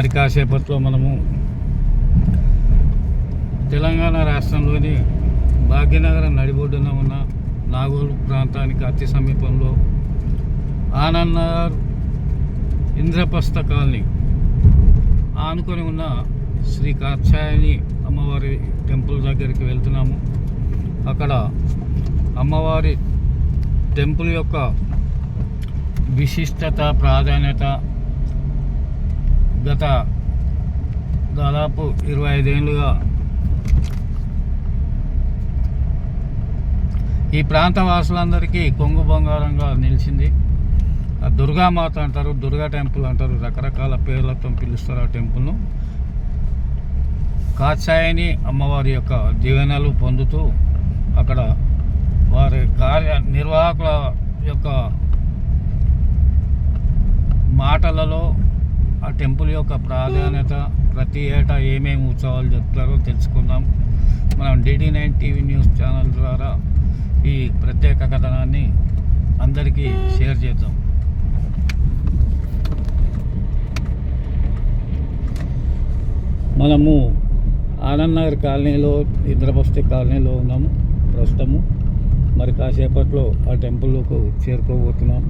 మరి కాసేపట్లో మనము తెలంగాణ రాష్ట్రంలోని భాగ్యనగరం నడిబొడ్డున ఉన్న నాగోలు ప్రాంతానికి అతి సమీపంలో ఆనంద్ నగర్ ఇంద్రప్రస్థ కాలనీ ఆనుకొని ఉన్న శ్రీ కాత్యాయని అమ్మవారి టెంపుల్ దగ్గరికి వెళ్తున్నాము. అక్కడ అమ్మవారి టెంపుల్ యొక్క విశిష్టత, ప్రాధాన్యత గత దాదాపు 25 ఏళ్ళుగా ఈ ప్రాంత వాసులందరికీ కొంగు బంగారంగా నిలిచింది. దుర్గామాత అంటారు, దుర్గా టెంపుల్ అంటారు, రకరకాల పేర్లతో పిలుస్తారు ఆ టెంపుల్ను. కాత్యాయని అమ్మవారి యొక్క దీవెనలు పొందుతూ అక్కడ వారి నిర్వాహకుల యొక్క మాటలలో ఆ టెంపుల్ యొక్క ప్రాధాన్యత, ప్రతి ఏటా ఏమేమి ఉత్సవాలు జరుపుతారో తెలుసుకుందాం. మనం DD9 టీవీ న్యూస్ ఛానల్ ద్వారా ఈ ప్రత్యేక కథనాన్ని అందరికీ షేర్ చేద్దాం. మనము ఆనంద్ నగర్ కాలనీలో, ఇంద్రప్రస్థ కాలనీలో ఉన్నాము ప్రస్తుతము. మరి కాసేపట్లో ఆ టెంపుల్కు చేరుకోబోతున్నాం.